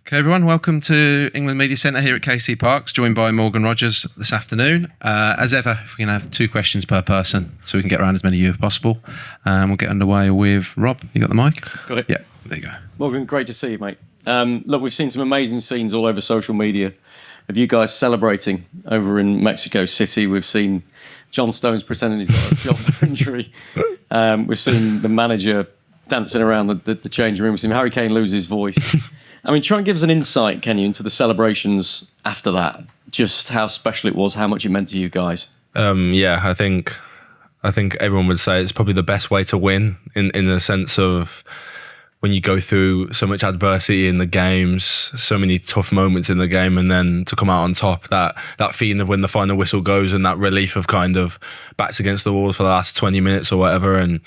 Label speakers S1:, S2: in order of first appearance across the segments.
S1: Okay, everyone, welcome to England Media Centre here at KC Parks, joined by Morgan Rogers this afternoon. As ever, if we can have 2 questions per person so we can get around as many of you as possible. We'll get underway with Rob. You got the mic?
S2: Got it.
S1: Yeah, there you go.
S2: Morgan, great to see you, mate. Look, we've seen some amazing scenes all over social media of you guys celebrating over in Mexico City. We've seen John Stones pretending he's got a shoulder injury. We've seen the manager dancing around the changing room. We've seen Harry Kane lose his voice. I mean, try and give us an insight, can you, into the celebrations after that? Just how special it was, how much it meant to you guys.
S3: Yeah, I think everyone would say it's probably the best way to win in the sense of when you go through so much adversity in the games, so many tough moments in the game, and then to come out on top, that feeling of when the final whistle goes and that relief of kind of backs against the walls for the last 20 minutes or whatever, and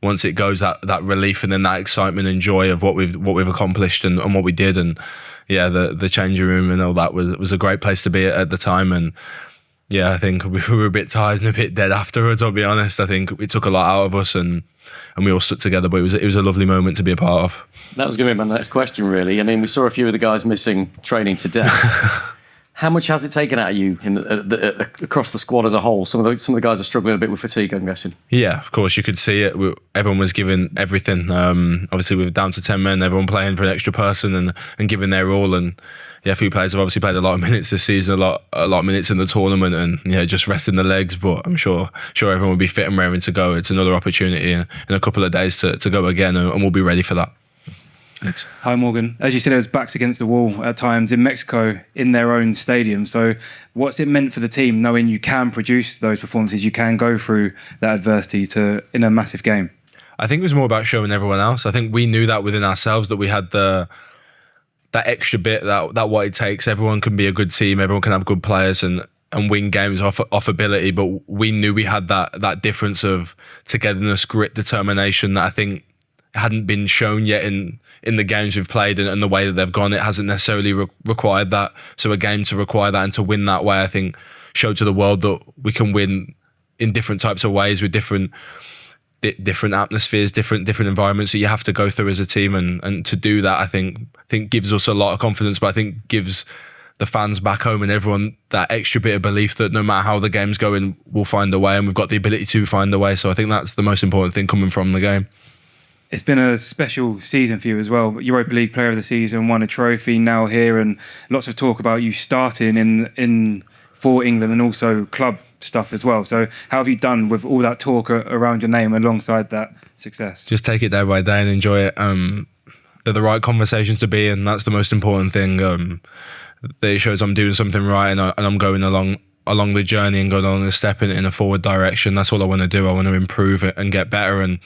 S3: once it goes, that relief and then that excitement and joy of what we've accomplished and what we did, and yeah, the changing room and all that was a great place to be at the time. And yeah, I think we were a bit tired and a bit dead afterwards, I'll be honest. I think it took a lot out of us and we all stuck together, but it was a lovely moment to be a part of.
S2: That was going to be my next question, really. I mean, we saw a few of the guys missing training today. How much has it taken out of you across the squad as a whole? Some of the guys are struggling a bit with fatigue, I'm guessing.
S3: Yeah, of course, you could see it. Everyone was giving everything. Obviously, we were down to 10 men, everyone playing for an extra person and giving their all. And yeah, a few players have obviously played a lot of minutes this season, a lot of minutes in the tournament, and yeah, just resting the legs. But I'm sure everyone will be fit and raring to go. It's another opportunity in a couple of days to go again, and we'll be ready for that.
S4: Thanks. Hi, Morgan. As you said, it was backs against the wall at times in Mexico in their own stadium. So what's it meant for the team knowing you can produce those performances, you can go through that adversity in a massive game?
S3: I think it was more about showing everyone else. I think we knew that within ourselves, that we had that extra bit, that what it takes. Everyone can be a good team, everyone can have good players and win games off ability, but we knew we had that difference of togetherness, grit, determination that I think hadn't been shown yet in the games we've played and the way that they've gone. It hasn't necessarily required that. So a game to require that and to win that way, I think, showed to the world that we can win in different types of ways with different atmospheres, different environments that you have to go through as a team. And to do that, I think gives us a lot of confidence, but I think gives the fans back home and everyone that extra bit of belief that no matter how the game's going, we'll find a way, and we've got the ability to find a way. So I think that's the most important thing coming from the game.
S4: It's been a special season for you as well. Europa League Player of the Season, won a trophy, now here, and lots of talk about you starting in for England and also club stuff as well. So how have you done with all that talk around your name alongside that success?
S3: Just take it day by day and enjoy it. They're the right conversations to be in. That's the most important thing. It shows I'm doing something right and I'm going along the journey and going along the step in a forward direction. That's all I want to do. I want to improve it and get better, and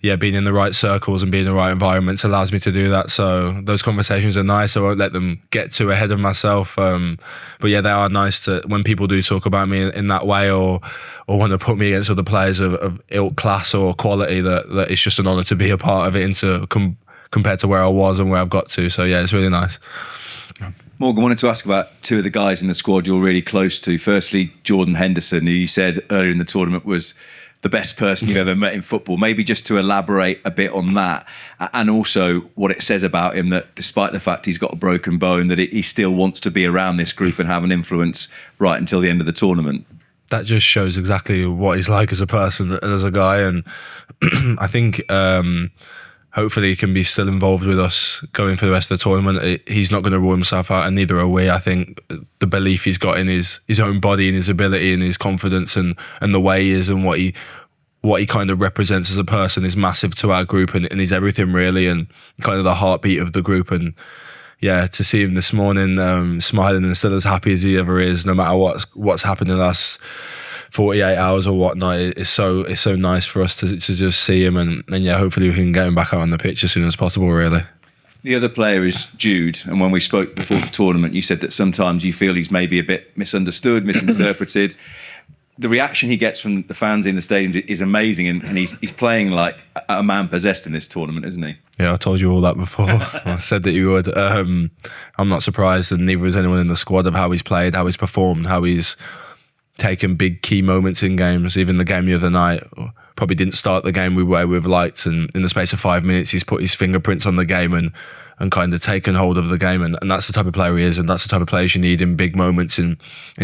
S3: yeah, being in the right circles and being in the right environments allows me to do that. So those conversations are nice. I won't let them get too ahead of myself. But yeah, they are nice when people do talk about me in that way or want to put me against other players of ilk, class or quality, that it's just an honour to be a part of it and compared to where I was and where I've got to. So yeah, it's really nice.
S5: Morgan, I wanted to ask about 2 of the guys in the squad you're really close to. Firstly, Jordan Henderson, who you said earlier in the tournament was the best person you've ever met in football. Maybe just to elaborate a bit on that, and also what it says about him, that despite the fact he's got a broken bone, that he still wants to be around this group and have an influence right until the end of the tournament.
S3: That just shows exactly what he's like as a person and as a guy, and I think hopefully he can be still involved with us going for the rest of the tournament. He's not going to rule himself out, and neither are we. I think the belief he's got in his own body and his ability and his confidence and the way he is and what he kind of represents as a person is massive to our group, and he's everything really, and kind of the heartbeat of the group. And yeah, to see him this morning smiling and still as happy as he ever is, no matter what's happened in the last 48 hours or whatnot, it's so nice for us to just see him, and yeah, hopefully we can get him back out on the pitch as soon as possible, really.
S5: The other player is Jude, and when we spoke before the tournament, you said that sometimes you feel he's maybe a bit misunderstood, misinterpreted. The reaction he gets from the fans in the stadium is amazing, and he's playing like a man possessed in this tournament, isn't he?
S3: Yeah, I told you all that before. I said that you would. I'm not surprised, and neither is anyone in the squad, of how he's played, how he's performed, how he's taken big key moments in games. Even the game the other night, probably didn't start the game the way we've liked, and in the space of 5 minutes he's put his fingerprints on the game and kind of taken hold of the game, and that's the type of player he is, and that's the type of players you need in big moments, in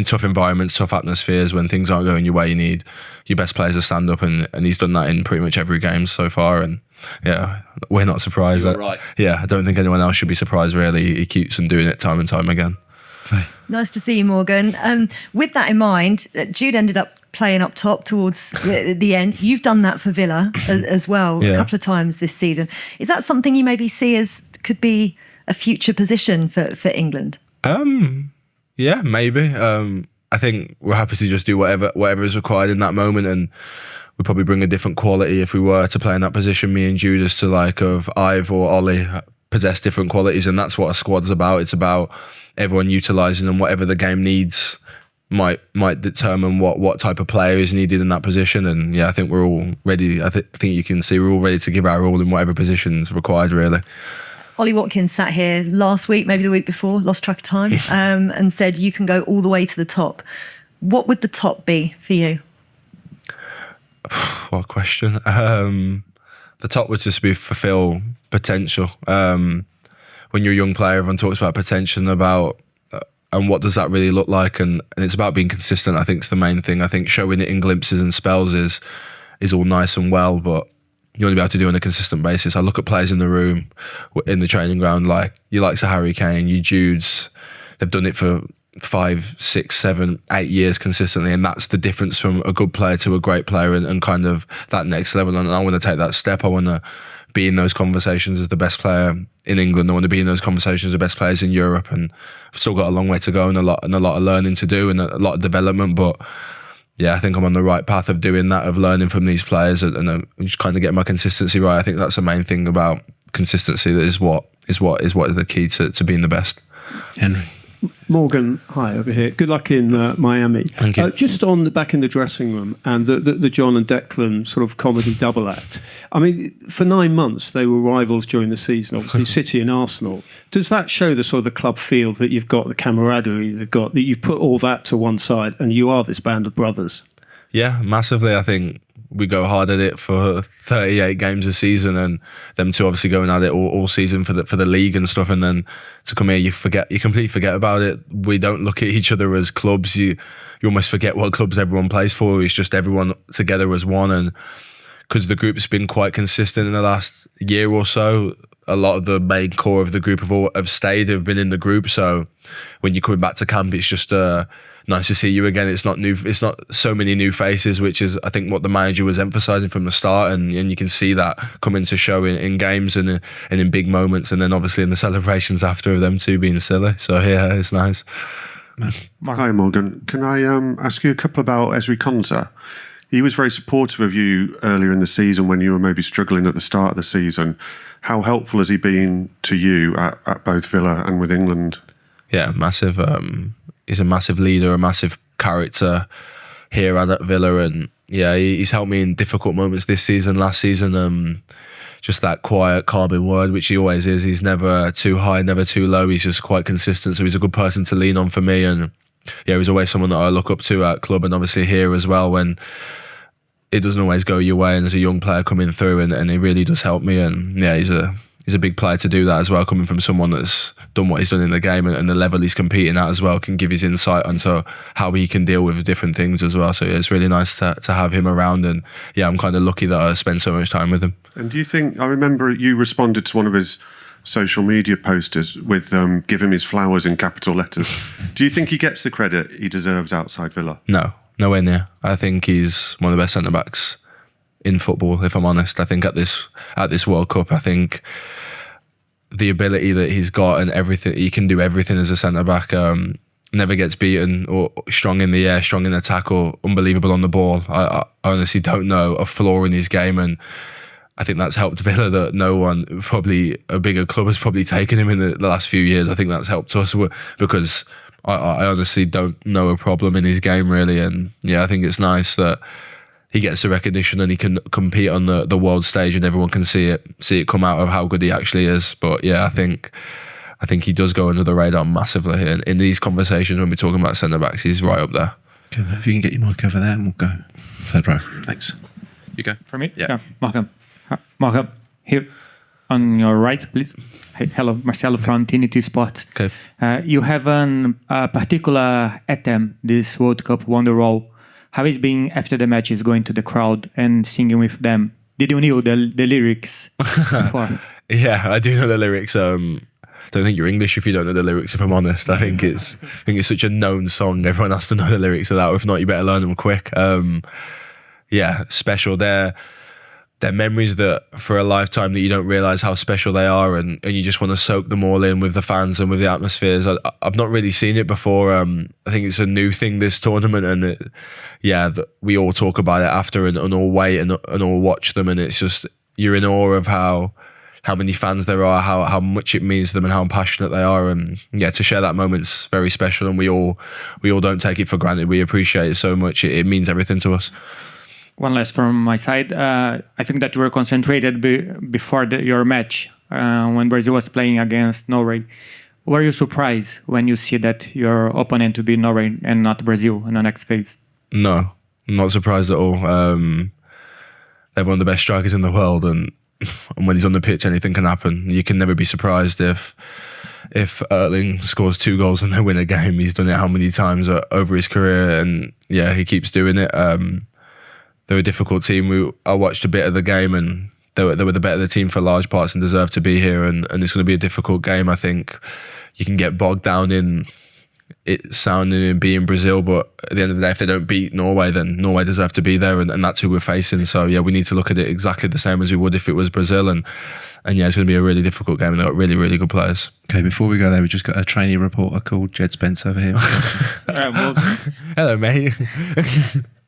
S3: tough environments, tough atmospheres. When things aren't going your way, you need your best players to stand up, and he's done that in pretty much every game so far. And yeah, we're not surprised.
S5: Right.
S3: Yeah, I don't think anyone else should be surprised, really. He keeps on doing it time and time again.
S6: Nice to see you, Morgan. With that in mind, Jude ended up playing up top towards the end. You've done that for Villa as well a couple of times this season. Is that something you maybe see as could be a future position for England?
S3: Yeah, maybe. I think we're happy to just do whatever is required in that moment, and we'd probably bring a different quality if we were to play in that position. Me and Jude, as to like of Ive or Ollie, possess different qualities, and that's what a squad's about. It's about everyone utilising and whatever the game needs might determine what type of player is needed in that position. And yeah, I think we're all ready. I think you can see we're all ready to give our all in whatever position's required, really.
S6: Ollie Watkins sat here last week, maybe the week before, lost track of time, and said you can go all the way to the top. What would the top be for you?
S3: What a question. The top would just be fulfill potential. When you're a young player, everyone talks about potential and what does that really look like, and it's about being consistent. I think it's the main thing. I think showing it in glimpses and spells is all nice and well, but you want to be able to do it on a consistent basis. I look at players in the room, in the training ground, like you likes of Harry Kane, you Judes, they've done it for 5, 6, 7, 8 years consistently, and that's the difference from a good player to a great player, and kind of that next level. And I want to take that step. I want to be in those conversations as the best player in England. I want to be in those conversations as the best players in Europe, and I've still got a long way to go and a lot of learning to do and a lot of development. But yeah, I think I'm on the right path of doing that, of learning from these players and just kind of getting my consistency right. I think that's the main thing about consistency. That is what is the key to being the best.
S1: Henry.
S7: Morgan, hi over here. Good luck in Miami.
S3: Thank you.
S7: Just on back in the dressing room and the John and Declan sort of comedy double act. I mean, for 9 months they were rivals during the season. Obviously, City and Arsenal. Does that show the sort of the club feel that you've got, the camaraderie they've got, that you've put all that to one side and you are this band of brothers? Yeah,
S3: massively. I think we go hard at it for 38 games a season, and them two obviously going at it all season for the league and stuff. And then to come here, you completely forget about it. We don't look at each other as clubs. You almost forget what clubs everyone plays for. It's just everyone together as one. And because the group's been quite consistent in the last year or so, a lot of the main core of the group have stayed, have been in the group. So when you're coming back to camp, it's just nice to see you again. It's not new. It's not so many new faces, which is I think what the manager was emphasising from the start, and you can see that coming to show in games and in big moments, and then obviously in the celebrations after them two being silly. So yeah, it's nice.
S8: Hi Morgan, can I ask you a couple about Ezri Konsa? He was very supportive of you earlier in the season when you were maybe struggling at the start of the season. How helpful has he been to you at both Villa and with England? Yeah, massive. He's a massive leader, a massive character here at Villa, and yeah, he's helped me in difficult moments this season, last season. Just that quiet, calming word, which he always is. He's never too high, never too low. He's just quite consistent, so he's a good person to lean on for me. And yeah, he's always someone that I look up to at club, and obviously here as well when it doesn't always go your way. And as a young player coming through, and he really does help me. And yeah, he's a big player to do that as well, coming from someone that's done what he's done in the game, and the level he's competing at as well can give his insight onto how he can deal with different things as well. So yeah, it's really nice to have him around, and yeah, I'm kind of lucky that I spend so much time with him. And do you think, I remember you responded to one of his social media posters with give him his flowers in capital letters. Do you think he gets the credit he deserves outside Villa? No, nowhere near. I think he's one of the best centre-backs in football, if I'm honest. I think at this World Cup, I think the ability that he's got and everything, he can do everything as a centre-back, never gets beaten, or strong in the air, strong in attack, or unbelievable on the ball. I honestly don't know a flaw in his game, and I think that's helped Villa that no one, probably a bigger club, has probably taken him in the last few years. I think that's helped us because I honestly don't know a problem in his game really, and yeah, I think it's nice that he gets the recognition and he can compete on the world stage, and everyone can see it come out of how good he actually is. But yeah, I think he does go under the radar massively here. In these conversations when we're talking about centre backs, he's right up there.
S1: Okay, if you can get your mic over there, and we'll go third row. Thanks. You go
S9: For me?
S1: Yeah.
S9: Markham. Here. on your right, please. Hey, hello, Marcelo from TNT Sports.
S3: Okay.
S9: You have a particular anthem this World Cup Wonderwall. How is being after the matches, going to the crowd and singing with them? Did you know the lyrics before?
S3: Yeah, I do know the lyrics. I don't think you're English if you don't know the lyrics, if I'm honest. I think it's such a known song. Everyone has to know the lyrics of that. If not, you better learn them quick. Yeah, special. They're memories that for a lifetime that you don't realise how special they are, and you just want to soak them all in with the fans and with the atmospheres. I've not really seen it before. I think it's a new thing this tournament, and we all talk about it after and all wait and all watch them, and it's just you're in awe of how many fans there are, how much it means to them and how passionate they are, and to share that moment's very special, and we all don't take it for granted. We appreciate it so much. It means everything to us.
S9: One last from my side. I think that you were concentrated before your match when Brazil was playing against Norway. Were you surprised when you see that your opponent to be Norway and not Brazil in the next phase?
S3: No, not surprised at all. They're one of the best strikers in the world, and when he's on the pitch, anything can happen. You can never be surprised if Erling scores 2 goals and they win a game. He's done it how many times over his career, and he keeps doing it. They're a difficult team. I watched a bit of the game, and they were the better team for large parts and deserve to be here. And it's going to be a difficult game. I think you can get bogged down in it sounding and being Brazil, but at the end of the day, if they don't beat Norway, then Norway deserve to be there, and that's who we're facing. So we need to look at it exactly the same as we would if it was Brazil. And it's going to be a really difficult game, and they've got really, really good players.
S1: Okay, before we go there, we've just got a trainee reporter called Djed Spence over here.
S3: Hello, mate.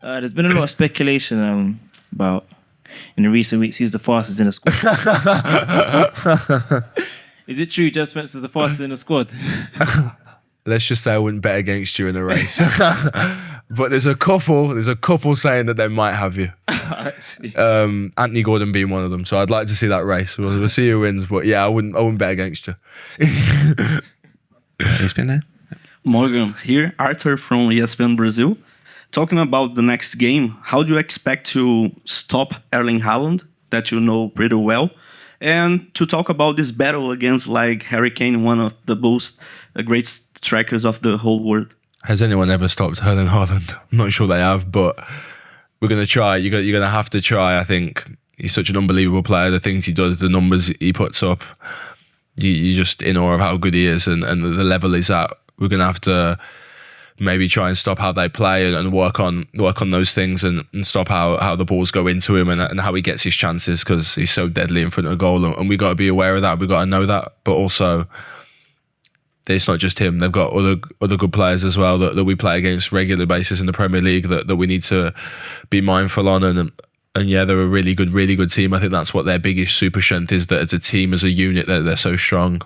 S10: There's been a lot of speculation about in the recent weeks who's the fastest in the squad. Is it true Djed Spence is the fastest in the squad?
S3: Let's just say I wouldn't bet against you in a race. But there's a couple saying that they might have you. Anthony Gordon being one of them. So I'd like to see that race. We'll see who wins. But I wouldn't bet against you.
S1: He's been there.
S11: Morgan here, Arthur from ESPN Brazil. Talking about the next game, how do you expect to stop Erling Haaland, that you know pretty well? And to talk about this battle against Harry Kane, one of the most great strikers of the whole world.
S3: Has anyone ever stopped Erling Haaland? I'm not sure they have, but we're going to try. You're going to have to try. I think he's such an unbelievable player. The things he does, the numbers he puts up, you're just in awe of how good he is and the level he's at. We're going to have to maybe try and stop how they play and work on those things and stop how the balls go into him and how he gets his chances, because he's so deadly in front of goal, and we got to be aware of that. We got to know that, but also it's not just him. They've got other good players as well that we play against regular basis in the Premier League that we need to be mindful on, and they're a really good team. I think that's what their biggest super strength is, that as a team, as a unit, they're so strong.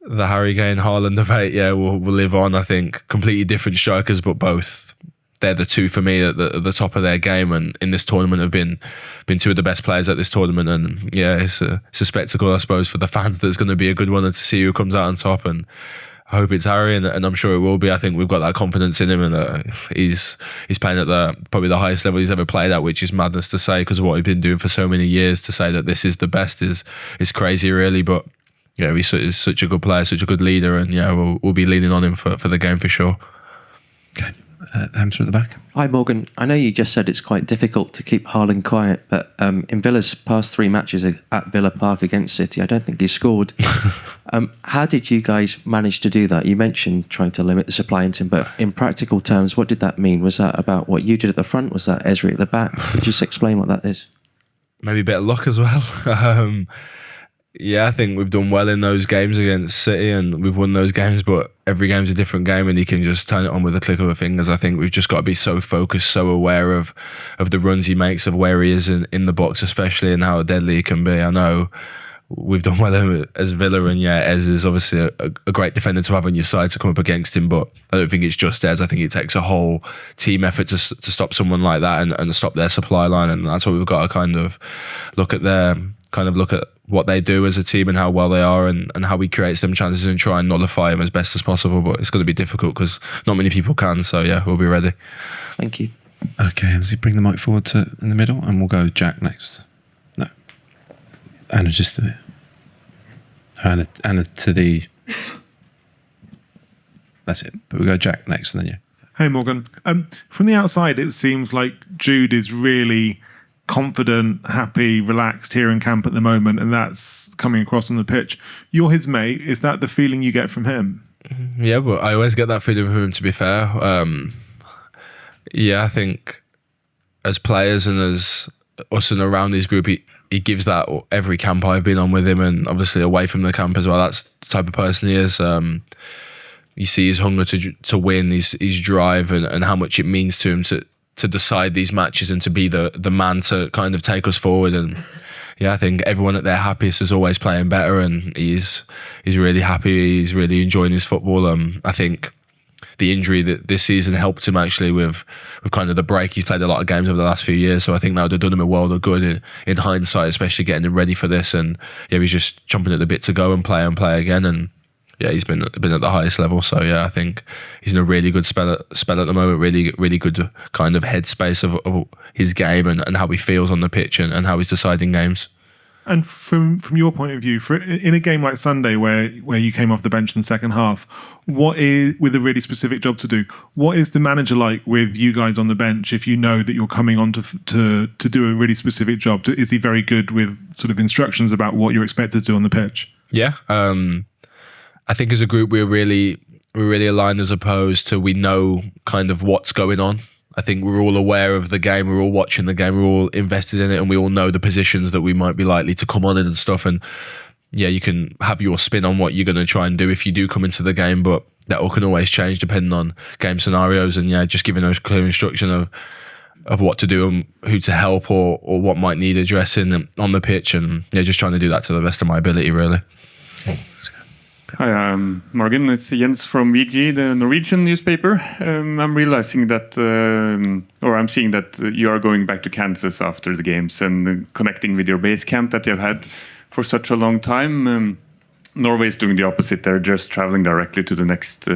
S3: The Harry Kane Haaland debate, will live on. I think completely different strikers, but both they're the two for me at the top of their game, and in this tournament have been two of the best players at this tournament. And it's a spectacle, I suppose, for the fans. That's going to be a good one, and to see who comes out on top. And I hope it's Harry, and I'm sure it will be. I think we've got that confidence in him, and he's playing at probably the highest level he's ever played at, which is madness to say because of what he's been doing for so many years. To say that this is the best is crazy, really, but. He's such a good player, such a good leader, and we'll be leaning on him for the game for sure.
S1: Okay, Hamza at the back.
S12: Hi Morgan, I know you just said it's quite difficult to keep Haaland quiet, but in Villa's past 3 matches at Villa Park against City, I don't think he scored. How did you guys manage to do that? You mentioned trying to limit the supply into him, but in practical terms, what did that mean? Was that about what you did at the front? Was that Ezri at the back? Could you just explain what that is?
S3: Maybe a bit of luck as well. I think we've done well in those games against City, and we've won those games, but every game's a different game, and you can just turn it on with a click of a fingers. I think we've just got to be so focused, so aware of the runs he makes, of where he is in the box especially, and how deadly he can be. I know we've done well as Villa, and Ez is obviously a great defender to have on your side to come up against him, but I don't think it's just Ez. I think it takes a whole team effort to stop someone like that and stop their supply line, and that's what we've got to kind of look at what they do as a team and how well they are, and how he creates them chances and try and nullify them as best as possible. But it's going to be difficult because not many people can. So we'll be ready.
S12: Thank you.
S1: Okay, Hamza, bring the mic forward in the middle, and we'll go Jack next. No. Anna, just Anna to the. That's it. But we go Jack next, and then you.
S13: Hey Morgan. From the outside, it seems like Jude is really confident, happy, relaxed here in camp at the moment, and that's coming across on the pitch. You're his mate. Is that the feeling you get from him?
S3: Yeah, but I always get that feeling from him, to be fair. I think as players and as us and around his group, he gives that every camp I've been on with him, and obviously away from the camp as well. That's the type of person he is. You see his hunger to win, his drive, and how much it means to him to decide these matches and to be the man to kind of take us forward. And I think everyone at their happiest is always playing better, and he's really happy. He's really enjoying his football. I think the injury that this season helped him actually with kind of the break. He's played a lot of games over the last few years, so I think that would have done him a world of good in hindsight, especially getting him ready for this. And he's just chomping at the bit to go and play again. And he's been at the highest level. So I think he's in a really good spell at the moment. Really good kind of headspace of his game and how he feels on the pitch and how he's deciding games.
S13: And from your point of view, in a game like Sunday where you came off the bench in the second half, what is, with a really specific job to do, what is the manager like with you guys on the bench if you know that you're coming on to do a really specific job? Is he very good with sort of instructions about what you're expected to do on the pitch?
S3: Yeah. I think as a group we're really aligned, as opposed to we know kind of what's going on. I think we're all aware of the game, we're all watching the game, we're all invested in it, and we all know the positions that we might be likely to come on in and stuff. And you can have your spin on what you're going to try and do if you do come into the game, but that all can always change depending on game scenarios. And just giving those clear instruction of what to do and who to help or what might need addressing on the pitch, and just trying to do that to the best of my ability, really.
S14: Hi, Morgan. It's Jens from VG, the Norwegian newspaper. I'm realizing that, or I'm seeing that you are going back to Kansas after the games and connecting with your base camp that you've had for such a long time. Norway is doing the opposite. They're just traveling directly to the next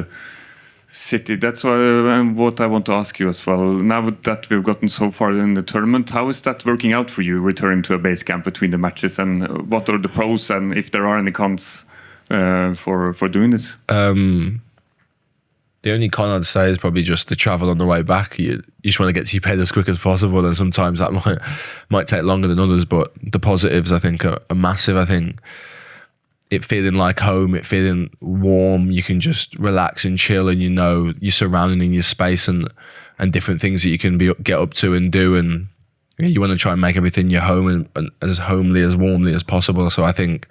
S14: city. That's what I want to ask you as well. Now that we've gotten so far in the tournament, how is that working out for you, returning to a base camp between the matches? And what are the pros and if there are any cons for doing this?
S3: The only con I'd say is probably just the travel on the way back. You just want to get to your bed as quick as possible, and sometimes that might take longer than others. But the positives, I think, are massive. I think it feeling like home, it feeling warm. You can just relax and chill, and you're surrounded in your space and different things that you can get up to and do. And you want to try and make everything your home and as homely, as warmly as possible. So I think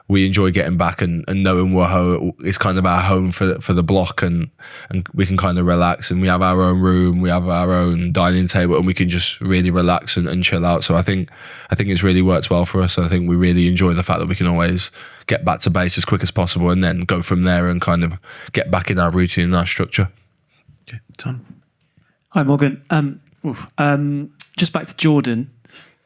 S3: we enjoy getting back and knowing it's kind of our home for the block, and we can kind of relax, and we have our own room, we have our own dining table, and we can just really relax and chill out. So I think it's really worked well for us. I think we really enjoy the fact that we can always get back to base as quick as possible and then go from there and kind of get back in our routine and our structure.
S1: Okay, Tom.
S15: Hi, Morgan. Just back to Jordan.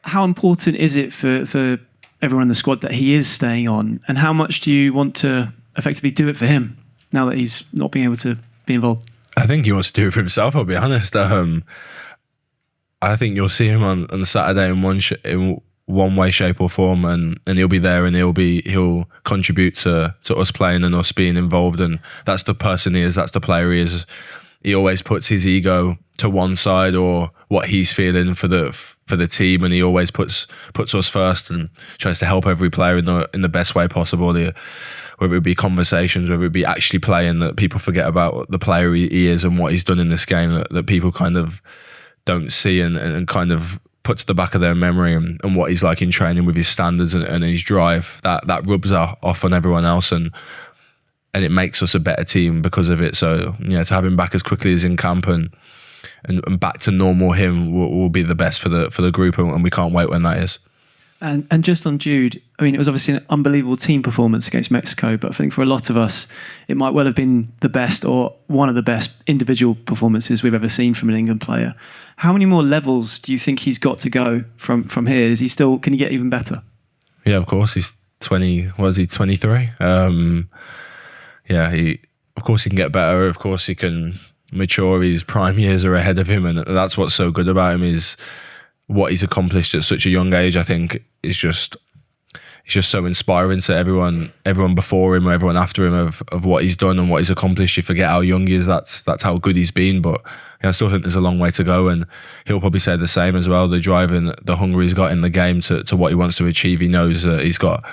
S15: How important is it for everyone in the squad that he is staying on, and how much do you want to effectively do it for him now that he's not being able to be involved?
S3: I think he wants to do it for himself, I'll be honest. I think you'll see him on Saturday in one way, shape or form, and he'll be there, and he'll contribute to us playing and us being involved. And that's the person he is, that's the player he is. He always puts his ego to one side, or what he's feeling for the team, and he always puts us first and tries to help every player in the best way possible. Whether it be conversations, whether it be actually playing, that people forget about the player he is and what he's done in this game, that people kind of don't see and kind of put to the back of their memory, and what he's like in training with his standards and his drive. That rubs off on everyone else, and it makes us a better team because of it. So to have him back as quickly as in camp and back to normal him will be the best for the group, and we can't wait when that is.
S15: And just on Jude, I mean, it was obviously an unbelievable team performance against Mexico, but I think for a lot of us, it might well have been the best or one of the best individual performances we've ever seen from an England player. How many more levels do you think he's got to go from here? Can he get even better?
S3: Yeah, of course. He's 20, was he 23? Of course he can get better. Of course he can mature. His prime years are ahead of him, and that's what's so good about him, is what he's accomplished at such a young age. I think it's just so inspiring to everyone before him or everyone after him of what he's done and what he's accomplished. You forget how young he is. That's how good he's been. But I still think there's a long way to go, and he'll probably say the same as well. The drive and the hunger he's got in the game to what he wants to achieve. He knows that he's got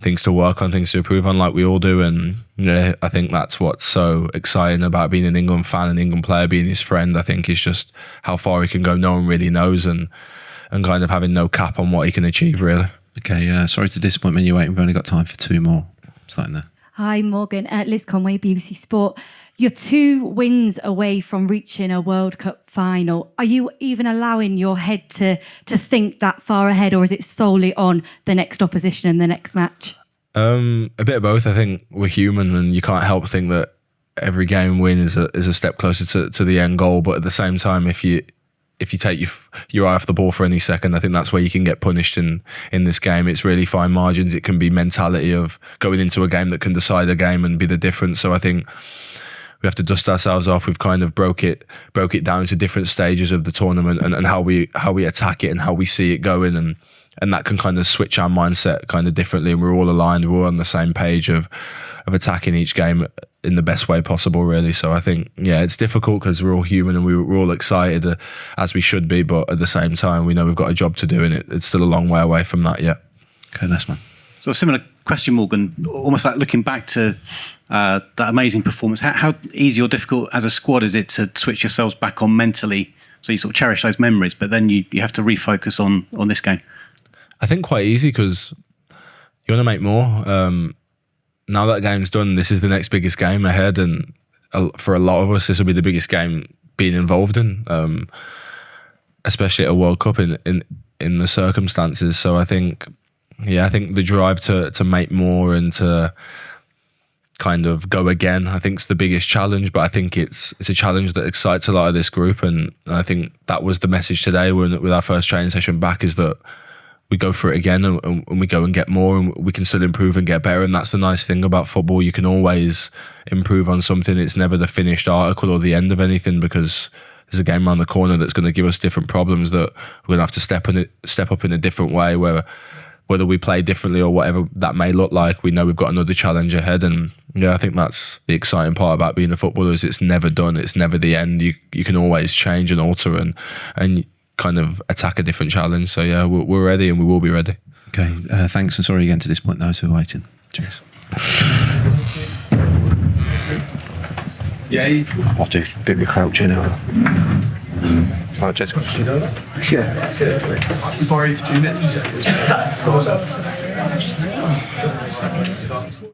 S3: things to work on, things to improve on, like we all do. And I think that's what's so exciting about being an England fan, an England player, being his friend. I think is just how far he can go. No one really knows, and kind of having no cap on what he can achieve, really.
S1: Okay, sorry to disappoint you, We've only got time for two more. Starting there.
S16: Hi, Morgan. Liz Conway, BBC Sport. You're 2 wins away from reaching a World Cup final. Are you even allowing your head to think that far ahead, or is it solely on the next opposition and the next match?
S3: A bit of both. I think we're human, and you can't help think that every game win is a step closer to the end goal. But at the same time, if you take your eye off the ball for any second, I think that's where you can get punished in this game. It's really fine margins. It can be mentality of going into a game that can decide a game and be the difference. So I think we have to dust ourselves off. We've kind of broke it down to different stages of the tournament and how we attack it and how we see it going, and that can kind of switch our mindset kind of differently. And we're all aligned. We're all on the same page of attacking each game in the best way possible, really. So I think, it's difficult because we're all human and we're all excited as we should be, but at the same time, we know we've got a job to do, and it's still a long way away from that yet.
S1: Okay, next one.
S17: So a similar question, Morgan, almost like looking back to that amazing performance. How easy or difficult as a squad is it to switch yourselves back on mentally, so you sort of cherish those memories, but then you have to refocus on this game?
S3: I think quite easy because you want to make more. Now that game's done, this is the next biggest game ahead, and for a lot of us, this will be the biggest game being involved in, especially at a World Cup in the circumstances. So I think the drive to make more and to kind of go again, I think is the biggest challenge. But I think it's a challenge that excites a lot of this group, and I think that was the message today with our first training session back, is that we go for it again and we go and get more, and we can still improve and get better. And that's the nice thing about football. You can always improve on something. It's never the finished article or the end of anything, because there's a game around the corner that's going to give us different problems that we're going to have to step up in a different way, whether we play differently or whatever that may look like. We know we've got another challenge ahead. And I think that's the exciting part about being a footballer, is it's never done. It's never the end. You can always change and alter and kind of attack a different challenge. So we're ready, and we will be ready.
S1: Okay, thanks, and sorry again to disappoint those who are waiting. Cheers.
S7: I'll do a bit of crouching now. Right, Jed, do you know that? Yeah. Borrow you for 2 minutes.